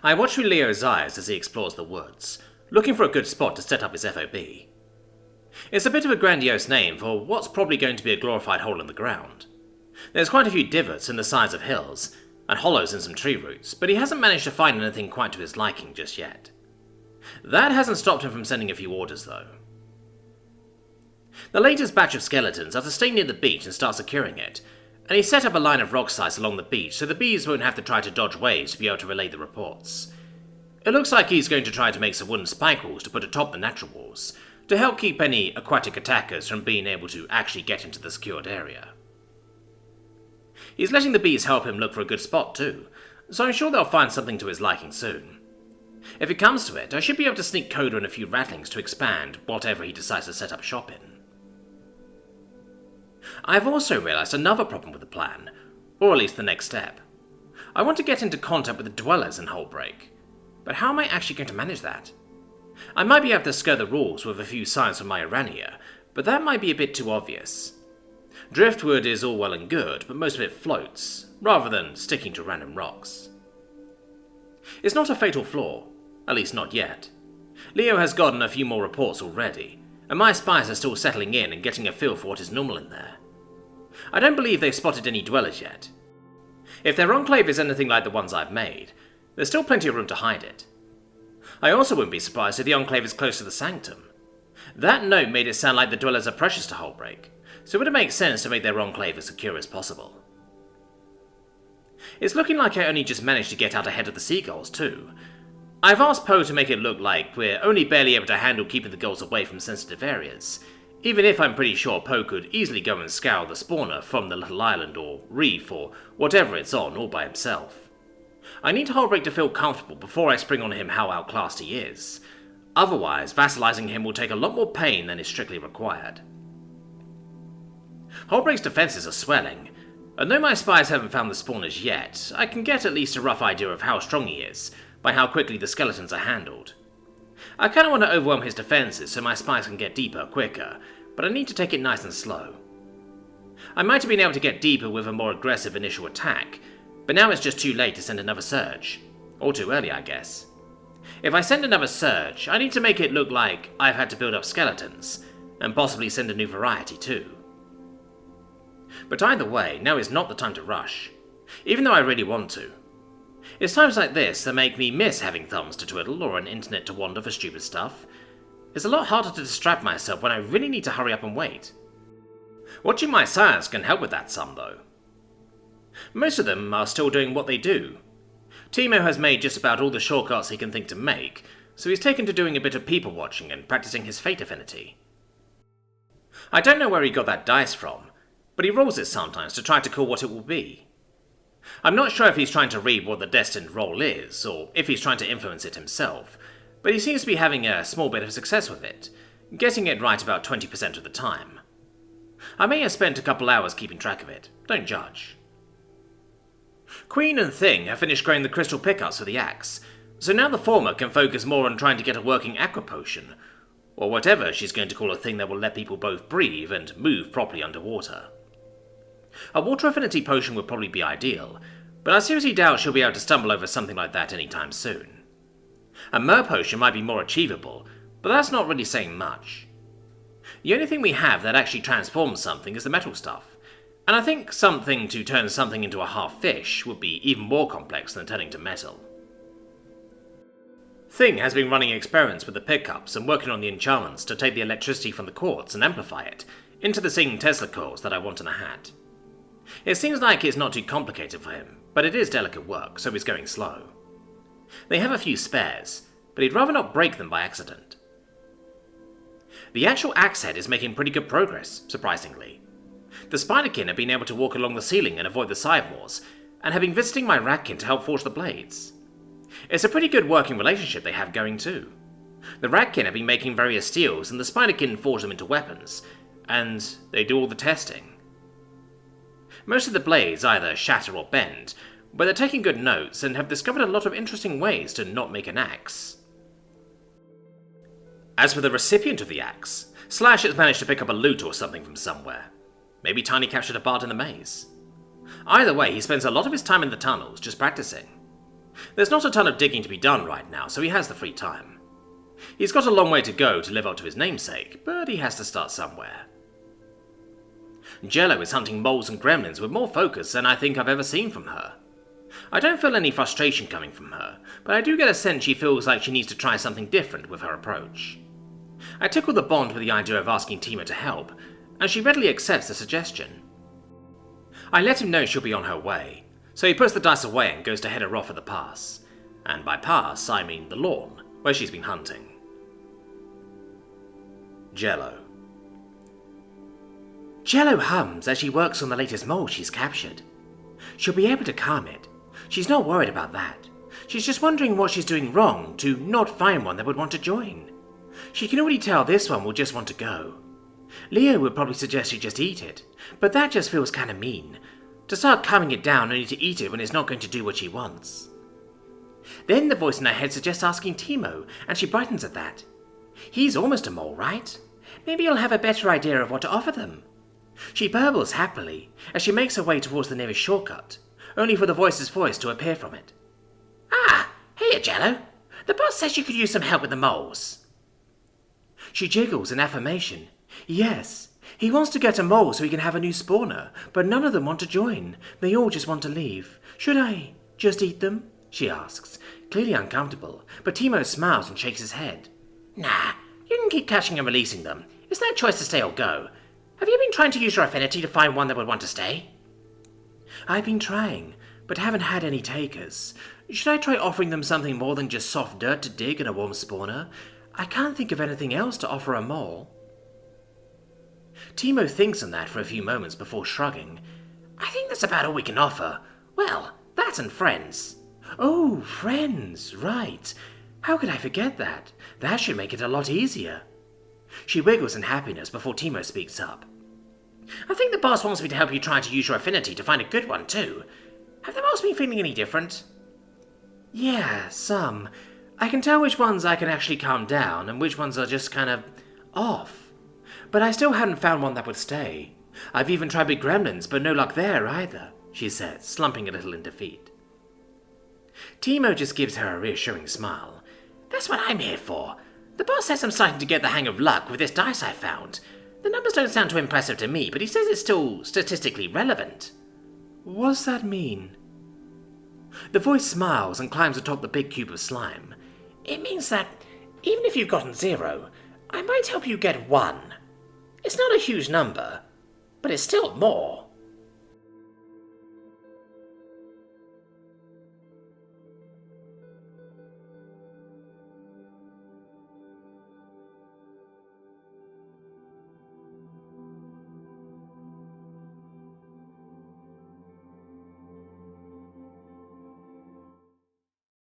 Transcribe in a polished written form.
I watch through Leo's eyes as he explores the woods, looking for a good spot to set up his FOB. It's a bit of a grandiose name for what's probably going to be a glorified hole in the ground. There's quite a few divots in the sides of hills, and hollows in some tree roots, but he hasn't managed to find anything quite to his liking just yet. That hasn't stopped him from sending a few orders, though. The latest batch of skeletons are to stay near the beach and start securing it, and he set up a line of rock slides along the beach so the bees won't have to try to dodge waves to be able to relay the reports. It looks like he's going to try to make some wooden spike walls to put atop the natural walls, to help keep any aquatic attackers from being able to actually get into the secured area. He's letting the bees help him look for a good spot too, so I'm sure they'll find something to his liking soon. If it comes to it, I should be able to sneak Coda and a few rattlings to expand whatever he decides to set up shop in. I've also realised another problem with the plan, or at least the next step. I want to get into contact with the dwellers in Holebreak, but how am I actually going to manage that? I might be able to skirt the rules with a few signs from my Urania, but that might be a bit too obvious. Driftwood is all well and good, but most of it floats, rather than sticking to random rocks. It's not a fatal flaw, at least not yet. Leo has gotten a few more reports already, and my spies are still settling in and getting a feel for what is normal in there. I don't believe they've spotted any dwellers yet. If their enclave is anything like the ones I've made, there's still plenty of room to hide it. I also wouldn't be surprised if the enclave is close to the sanctum. That note made it sound like the dwellers are precious to Holebreak, so it would make sense to make their enclave as secure as possible. It's looking like I only just managed to get out ahead of the seagulls too. I've asked Poe to make it look like we're only barely able to handle keeping the gulls away from sensitive areas, even if I'm pretty sure Poe could easily go and scour the spawner from the little island or reef or whatever it's on all by himself. I need Holebreak to feel comfortable before I spring on him how outclassed he is. Otherwise, vassalizing him will take a lot more pain than is strictly required. Holebreak's defenses are swelling, and though my spies haven't found the spawners yet, I can get at least a rough idea of how strong he is by how quickly the skeletons are handled. I kinda want to overwhelm his defenses so my spies can get deeper quicker, but I need to take it nice and slow. I might have been able to get deeper with a more aggressive initial attack, but now it's just too late to send another surge. Or too early, I guess. If I send another surge, I need to make it look like I've had to build up skeletons, and possibly send a new variety too. But either way, now is not the time to rush, even though I really want to. It's times like this that make me miss having thumbs to twiddle or an internet to wander for stupid stuff. It's a lot harder to distract myself when I really need to hurry up and wait. Watching my science can help with that some though. Most of them are still doing what they do. Timo has made just about all the shortcuts he can think to make, so he's taken to doing a bit of people watching and practicing his fate affinity. I don't know where he got that dice from, but he rolls it sometimes to try to call what it will be. I'm not sure if he's trying to read what the destined roll is, or if he's trying to influence it himself, but he seems to be having a small bit of success with it, getting it right about 20% of the time. I may have spent a couple hours keeping track of it, don't judge. Queen and Thing have finished growing the crystal pickups for the axe, so now the former can focus more on trying to get a working aqua potion, or whatever she's going to call a thing that will let people both breathe and move properly underwater. A water affinity potion would probably be ideal, but I seriously doubt she'll be able to stumble over something like that anytime soon. A mer potion might be more achievable, but that's not really saying much. The only thing we have that actually transforms something is the metal stuff, and I think something to turn something into a half fish would be even more complex than turning to metal. Thing has been running experiments with the pickups and working on the enchantments to take the electricity from the quartz and amplify it into the singing Tesla coils that I want in a hat. It seems like it's not too complicated for him, but it is delicate work, so he's going slow. They have a few spares, but he'd rather not break them by accident. The actual axe head is making pretty good progress, surprisingly. The spiderkin have been able to walk along the ceiling and avoid the sidewalls, and have been visiting my ratkin to help forge the blades. It's a pretty good working relationship they have going too. The ratkin have been making various steels, and the spiderkin forge them into weapons, and they do all the testing. Most of the blades either shatter or bend, but they're taking good notes and have discovered a lot of interesting ways to not make an axe. As for the recipient of the axe, Slash has managed to pick up a loot or something from somewhere. Maybe Tiny captured a bard in the maze. Either way, he spends a lot of his time in the tunnels just practicing. There's not a ton of digging to be done right now, so he has the free time. He's got a long way to go to live up to his namesake, but he has to start somewhere. Jello is hunting moles and gremlins with more focus than I think I've ever seen from her. I don't feel any frustration coming from her, but I do get a sense she feels like she needs to try something different with her approach. I tickle the bond with the idea of asking Timo to help, and she readily accepts the suggestion. I let him know she'll be on her way, so he puts the dice away and goes to head her off at the pass. And by pass, I mean the lawn, where she's been hunting. Jello. Jello hums as she works on the latest mole she's captured. She'll be able to calm it. She's not worried about that. She's just wondering what she's doing wrong to not find one that would want to join. She can already tell this one will just want to go. Leo would probably suggest she just eat it, but that just feels kinda mean. To start calming it down only to eat it when it's not going to do what she wants. Then the voice in her head suggests asking Timo, and she brightens at that. He's almost a mole, right? Maybe he'll have a better idea of what to offer them. She burbles happily as she makes her way towards the nearest shortcut, only for the voice's voice to appear from it. Ah, hey, Jello. The boss says you could use some help with the moles. She jiggles in affirmation. Yes, he wants to get a mole so he can have a new spawner, but none of them want to join. They all just want to leave. Should I just eat them? She asks, clearly uncomfortable, but Timo smiles and shakes his head. Nah, you can keep catching and releasing them. It's their choice to stay or go. Have you been trying to use your affinity to find one that would want to stay? I've been trying, but haven't had any takers. Should I try offering them something more than just soft dirt to dig and a warm spawner? I can't think of anything else to offer a mole. Timo thinks on that for a few moments before shrugging. I think that's about all we can offer. Well, that and friends. Oh, friends, right. How could I forget that? That should make it a lot easier. She wiggles in happiness before Timo speaks up. I think the boss wants me to help you try to use your affinity to find a good one too. Have the moles been feeling any different? Yeah, some. I can tell which ones I can actually calm down and which ones are just kind of off. But I still hadn't found one that would stay. I've even tried big gremlins, but no luck there either, she says, slumping a little in defeat. Timo just gives her a reassuring smile. That's what I'm here for. The boss says I'm starting to get the hang of luck with this dice I found. The numbers don't sound too impressive to me, but he says it's still statistically relevant. What's that mean? The voice smiles and climbs atop the big cube of slime. It means that, even if you've gotten 0, I might help you get 1. It's not a huge number, but it's still more.